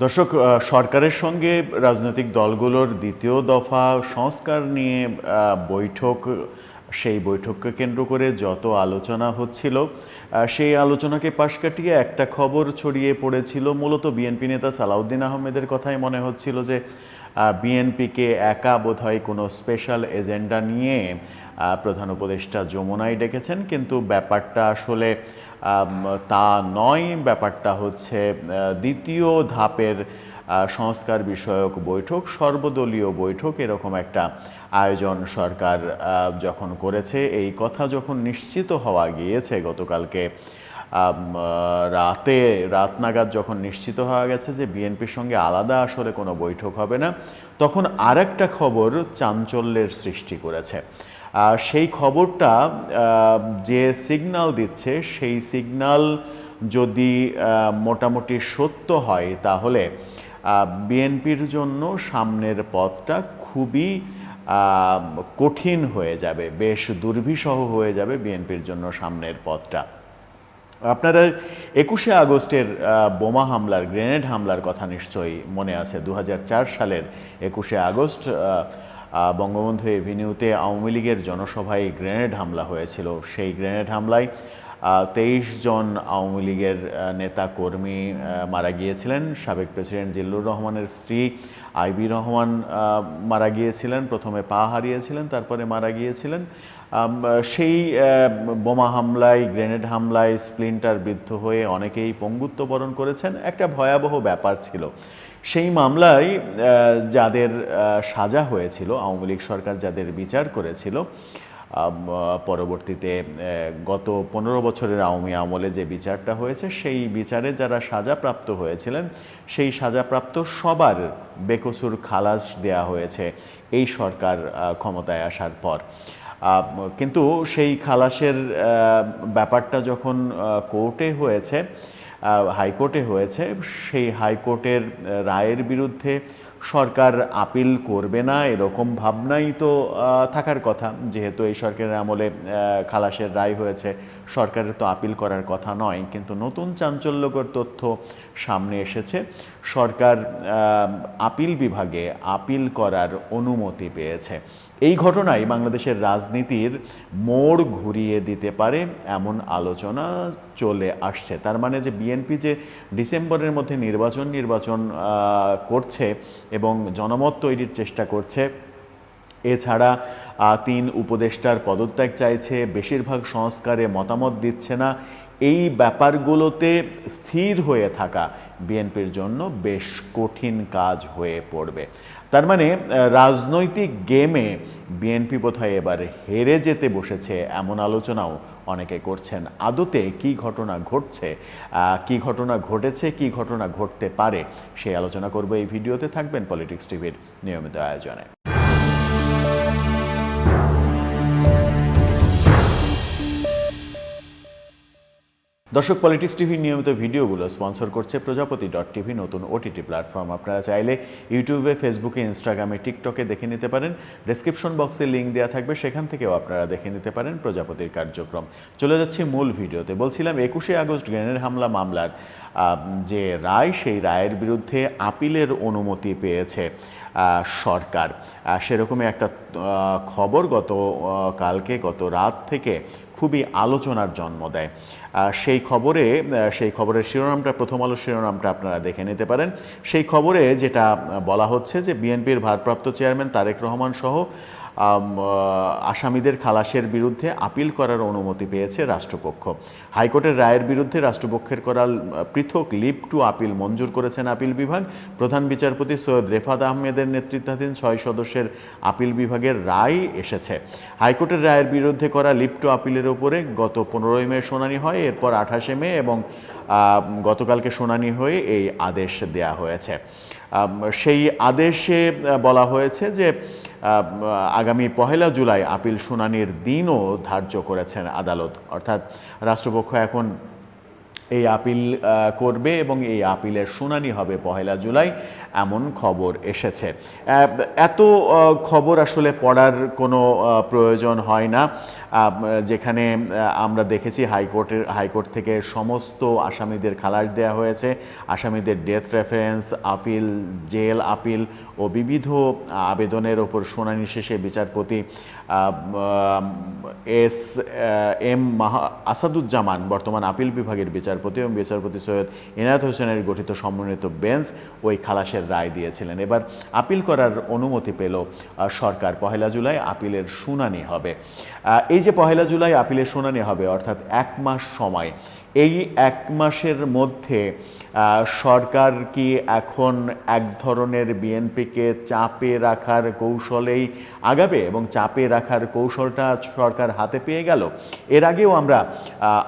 দর্শক, সরকারের সঙ্গে রাজনৈতিক দলগুলোর দ্বিতীয় দফা সংস্কার নিয়ে বৈঠক, সেই বৈঠককে কেন্দ্র করে যত আলোচনা হচ্ছিল, সেই আলোচনাকে পাশ কাটিয়ে একটা খবর ছড়িয়ে পড়েছিল। মূলত বিএনপি নেতা সালাউদ্দিন আহমেদের কথাই মনে হচ্ছিল যে বিএনপিকে একা বোধহয় কোনো স্পেশাল এজেন্ডা নিয়ে প্রধান উপদেষ্টা যমুনায় ডেকেছেন, কিন্তু ব্যাপারটা আসলে তা নয়। ব্যাপারটা হচ্ছে দ্বিতীয় ধাপের সংস্কার বিষয়ক বৈঠক, সর্বদলীয় বৈঠক, এরকম একটা আয়োজন সরকার যখন করেছে, এই কথা যখন নিশ্চিত হওয়া গিয়েছে গতকালকে রাত নাগাদ, যখন নিশ্চিত হওয়া গেছে যে বিএনপির সঙ্গে আলাদা আসলে কোনো বৈঠক হবে না, তখন আরেকটা খবর চাঞ্চল্যের সৃষ্টি করেছে। সেই খবরটা যে সিগন্যাল দিচ্ছে, সেই সিগন্যাল যদি মোটামুটি সত্য হয়, তাহলে বিএনপির জন্য সামনের পথটা খুবই কঠিন হয়ে যাবে, বেশ দুর্বিষহ হয়ে যাবে বিএনপির জন্য সামনের পথটা। আপনারা 21শে আগস্টের বোমা হামলার, গ্রেনেড হামলার কথা নিশ্চয়ই মনে আছে। 2004 সালের 21শে আগস্ট বঙ্গবন্ধু এভিনিউতে আওয়ামী লীগের জনসভায় গ্রেনেড হামলা হয়েছিল। সেই গ্রেনেড হামলায় 23 জন আওয়ামী লীগের নেতা কর্মী মারা গিয়েছিলেন। সাবেক প্রেসিডেন্ট জিল্লুর রহমানের স্ত্রী আইবি রহমান মারা গিয়েছিলেন, প্রথমে পা হারিয়েছিলেন, তারপরে মারা গিয়েছিলেন। সেই বোমা হামলায়, গ্রেনেড হামলায় স্প্লিন্টার বিদ্ধ হয়ে অনেকেই পঙ্গুত্ব বরণ করেছেন। একটা ভয়াবহ ব্যাপার ছিল। সেই মামলায় যাদের সাজা হয়েছিল, আওয়ামী লীগ সরকার যাদের বিচার করেছিল, পরবর্তীতে গত 15 বছরের আওয়ামী আমলে যে বিচারটা হয়েছে, সেই বিচারে যারা সাজাপ্রাপ্ত হয়েছিলেন, সেই সাজাপ্রাপ্ত সবার বেকসুর খালাস দেয়া হয়েছে এই সরকার ক্ষমতায় আসার পর। কিন্তু সেই খালাসের ব্যাপারটা যখন কোর্টে হয়েছে, হাইকোর্টে হয়েছে, সেই হাইকোর্টের রায়ের বিরুদ্ধে সরকার আপিল করবে না, এরকম ভাবনাই তো থাকার কথা। যেহেতু এই সরকারের আমলে খালাসের রায় হয়েছে, সরকারের তো আপিল করার কথা নয়। কিন্তু নতুন চাঞ্চল্যকর তথ্য সামনে এসেছে। সরকার আপিল বিভাগে আপিল করার অনুমতি পেয়েছে। এই ঘটনায় বাংলাদেশের রাজনীতির মোড় ঘুরিয়ে দিতে পারে এমন আলোচনা চলে আসছে। তার মানে যে বিএনপি যে ডিসেম্বরের মধ্যে নির্বাচন করছে এবং জনমত তৈরির চেষ্টা করছে, এছাড়া 3 উপদেষ্টার পদত্যাগ চাইছে, বেশিরভাগ সংস্কারে মতামত দিচ্ছে না, এই ব্যাপারগুলোতে স্থির হয়ে থাকা বিএনপির জন্য বেশ কঠিন কাজ হয়ে পড়বে। তার মানে রাজনৈতিক গেমে বিএনপি বোধহয় এবার হেরে যেতে বসেছে, এমন আলোচনাও অনেকে করছেন। আদতে কি ঘটনা ঘটছে, কি ঘটনা ঘটেছে, কি ঘটনা ঘটতে পারে, সেই আলোচনা করব এই ভিডিওতে। থাকবেন পলিটিক্স টিভির নিয়মিত আয়োজনে। দর্শক, পলিটিক্স টিভির নিয়মিত ভিডিওগুলো স্পন্সর করছে প্রজাপতি.টিভি, নতুন ওটিটি প্ল্যাটফর্ম। আপনারা চাইলে ইউটিউবে, ফেসবুকে, ইনস্টাগ্রামে, টিকটকে দেখে নিতে পারেন। ডেসক্রিপশন বক্সে লিঙ্ক দেওয়া থাকবে, সেখান থেকেও আপনারা দেখে নিতে পারেন প্রজাপতির কার্যক্রম। চলে যাচ্ছি মূল ভিডিওতে। বলছিলাম 21শে আগস্ট গ্রেনেড হামলা মামলার যে রায়, সেই রায়ের বিরুদ্ধে আপিলের অনুমতি পেয়েছে সরকার। সেরকমই একটা খবর গত রাত থেকে খুবই আলোচনার জন্ম দেয়। সেই খবরের শিরোনামটা, প্রথম আলোর শিরোনামটা আপনারা দেখে নিতে পারেন। সেই খবরে যেটা বলা হচ্ছে যে বিএনপির ভারপ্রাপ্ত চেয়ারম্যান তারেক রহমান সহ আসামিদের খালাসের বিরুদ্ধে আপিল করার অনুমতি পেয়েছে রাষ্ট্রপক্ষ। হাইকোর্টের রায়ের বিরুদ্ধে রাষ্ট্রপক্ষের করা পৃথক লিভ টু আপিল মঞ্জুর করেছেন আপিল বিভাগ। প্রধান বিচারপতি সৈয়দ রেফাত আহমেদের নেতৃত্বাধীন 6 সদস্যের আপিল বিভাগের রায় এসেছে। হাইকোর্টের রায়ের বিরুদ্ধে করা লিভ টু আপিলের উপরে গত 15 মে শুনানি হয়, এরপর 28 মে এবং গতকালকে শুনানি হয়ে এই আদেশ দেয়া হয়েছে। সেই আদেশে বলা হয়েছে যে আগামী 1 জুলাই আপিল শুনানির দিনও ধার্য করেছেন আদালত। অর্থাৎ রাষ্ট্রপক্ষ এখন এই আপিল করবে এবং এই আপিলের শুনানি হবে 1 জুলাই, এমন খবর এসেছে। এত খবর আসলে পড়ার কোনো প্রয়োজন হয় না, যেখানে আমরা দেখেছি হাইকোর্ট থেকে সমস্ত আসামিদের খালাস দেওয়া হয়েছে, আসামিদের death reference appeal, jail appeal ও বিবিধ আবেদনের ওপর শুনানি শেষে বিচারপতি এস এম আসাদুজ্জামান, বর্তমান আপিল বিভাগের বিচারপতি, এবং বিচারপতি সৈয়দ ইনায়েত হোসেনের গঠিত সমন্বিত বেঞ্চ ওই খালাসের রায় দিয়েছিলেন। এবার আপিল করার অনুমতি পেল সরকার। 1 জুলাই আপিলের শুনানি হবে। এই যে 1 জুলাই আপিলের শুনানি হবে, অর্থাৎ 1 মাস সময়, এই 1 মাসের মধ্যে সরকার কি এখন এক ধরনের বিএনপিকে চাপে রাখার কৌশলেই আগাবে, এবং চাপে রাখার কৌশলটা সরকার হাতে পেয়ে গেল? এর আগেও আমরা,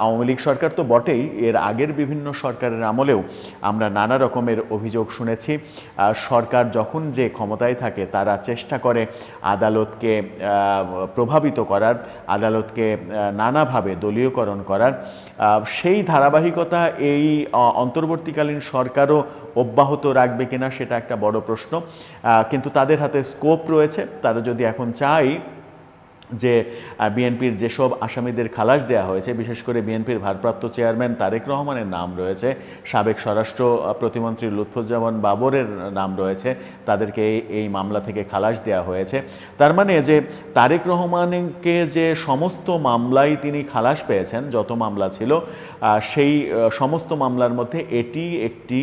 আওয়ামী লীগ সরকার তো বটেই, এর আগের বিভিন্ন সরকারের আমলেও আমরা নানা রকমের অভিযোগ শুনেছি। সরকার যখন যে ক্ষমতায় থাকে তারা চেষ্টা করে আদালতকে প্রভাবিত করার, আদালতকে নানাভাবে দলীয়করণ করার। সেই ধারাবাহিকতা এই অন্তর্বর্তীকালীন সরকারও অব্যাহত রাখবে কিনা সেটা একটা বড় প্রশ্ন। কিন্তু তাদের হাতে স্কোপ রয়েছে। তারা যদি এখন চায় যে বিএনপির যেসব আসামিদের খালাস দেওয়া হয়েছে, বিশেষ করে বিএনপির ভারপ্রাপ্ত চেয়ারম্যান তারেক রহমানের নাম রয়েছে, সাবেক স্বরাষ্ট্র প্রতিমন্ত্রী লুৎফুজ্জামান বাবরের নাম রয়েছে, তাদেরকে এই মামলা থেকে খালাস দেওয়া হয়েছে। তার মানে যে তারেক রহমানকে যে সমস্ত মামলায় তিনি খালাস পেয়েছেন, যত মামলা ছিল সেই সমস্ত মামলার মধ্যে এটি একটি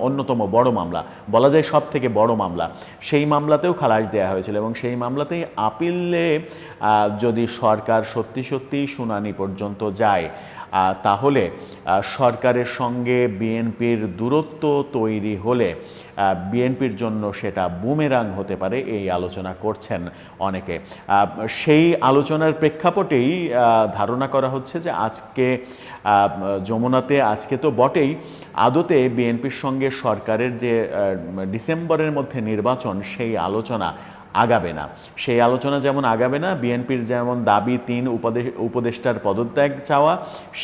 অন্যতম বড় মামলা, বলা যায় সব থেকে বড় মামলা। সেই মামলাতেও খালাস দেওয়া হয়েছিল, এবং সেই মামলাতেই আপিলে যদি সরকার সত্যি সত্যি শুনানি পর্যন্ত যায়, তাহলে সরকারের সঙ্গে বিএনপির দূরত্ব তৈরি হলে বিএনপির জন্য সেটা বুমেরাং হতে পারে, এই আলোচনা করছেন অনেকে। সেই আলোচনার প্রেক্ষাপটেই ধারণা করা হচ্ছে যে আজকে যমুনাতে, আজকে তো বটেই, আদতে বিএনপির সঙ্গে সরকারের যে ডিসেম্বরের মধ্যে নির্বাচন, সেই আলোচনা আগাবে না। সেই আলোচনা যেমন আগাবে না, বিএনপির যেমন দাবি 3 উপদেষ্টার পদত্যাগ চাওয়া,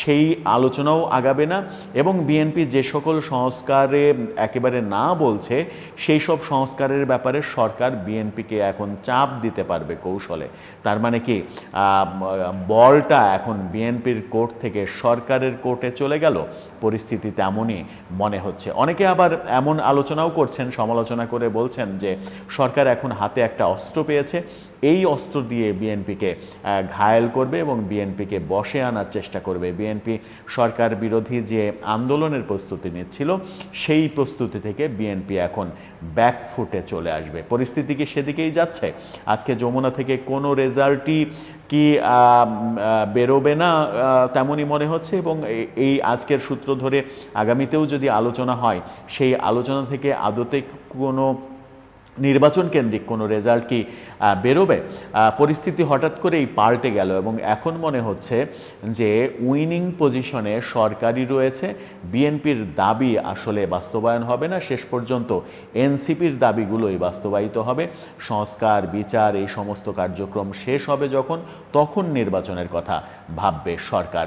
সেই আলোচনাও আগাবে না। এবং বিএনপি যে সকল সংস্কারে একেবারে না বলছে, সেই সব সংস্কারের ব্যাপারে সরকার বিএনপিকে এখন চাপ দিতে পারবে কৌশলে। তার মানে কি, বলটা এখন বিএনপির কোর্ট থেকে সরকারের কোর্টে চলে গেল? পরিস্থিতি তেমনই মনে হচ্ছে। অনেকে আবার এমন আলোচনাও করছেন, সমালোচনা করে বলছেন যে সরকার এখন হাতে একটা অস্ত্র পেয়েছে, এই অস্ত্র দিয়ে বিএনপিকে ঘায়েল করবে এবং বিএনপিকে বশে আনার চেষ্টা করবে। বিএনপি সরকার বিরোধী যে আন্দোলনের প্রস্তুতি নিচ্ছিল, সেই প্রস্তুতি থেকে বিএনপি এখন ব্যাকফুটে চলে আসবে। পরিস্থিতি কি সেদিকেই যাচ্ছে? আজকে যমুনা থেকে কোনো রেজাল্টই কি বেরোবে না তেমনই মনে হচ্ছে, এবং এই আজকের সূত্র ধরে আগামীতেও যদি আলোচনা হয়, সেই আলোচনা থেকে আদতে কোনো নির্বাচন কেন্দ্রিক কোনো রেজাল্ট কি বেরোবে? পরিস্থিতি হঠাৎ করেই পাল্টে গেল, এবং এখন মনে হচ্ছে যে উইনিং পজিশনে সরকারই রয়েছে। বিএনপির দাবি আসলে বাস্তবায়ন হবে না, শেষ পর্যন্ত এনসিপির দাবিগুলোই বাস্তবায়িত হবে। সংস্কার, বিচার, এই সমস্ত কার্যক্রম শেষ হবে যখন, তখন নির্বাচনের কথা ভাববে সরকার।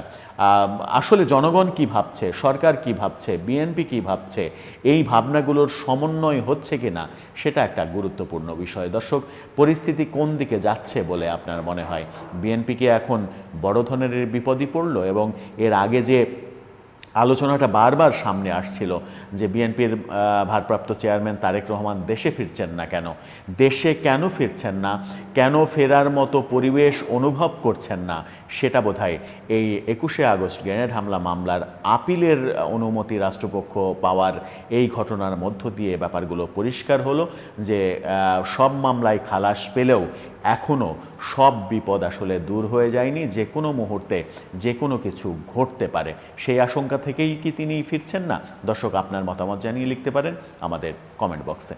আসলে জনগণ কি ভাবছে, সরকার কি ভাবছে, বিএনপি কি ভাবছে, এই ভাবনাগুলোর সমন্বয় হচ্ছে কিনা সেটা একটা গুরুত্বপূর্ণ বিষয়। দর্শক, পরিস্থিতি কোন দিকে যাচ্ছে বলে আপনার মনে হয়? বিএনপি কি এখন বড় ধরনের বিপদে পড়ল? এবং এর আগে যে আলোচনাটা বারবার সামনে আসছিল যে বিএনপির ভারপ্রাপ্ত চেয়ারম্যান তারেক রহমান দেশে ফিরছেন না কেন, দেশে কেন ফিরছেন না, কেন ফেরার মতো পরিবেশ অনুভব করছেন না, সেটা বোধহয় এই 21শে আগস্ট গ্রেনেড হামলা মামলার আপিলের অনুমতি রাষ্ট্রপক্ষ পাওয়ার এই ঘটনার মধ্য দিয়ে ব্যাপারগুলো পরিষ্কার হলো যে সব মামলায় খালাস পেলেও এখনও সব বিপদ আসলে দূর হয়ে যায়নি। যে কোনো মুহূর্তে যে কোনো কিছু ঘটতে পারে, সেই আশঙ্কা থেকেই কি তিনি ফিরছেন না? দর্শক, আপনার মতামত জানিয়ে লিখতে পারেন আমাদের কমেন্ট বক্সে।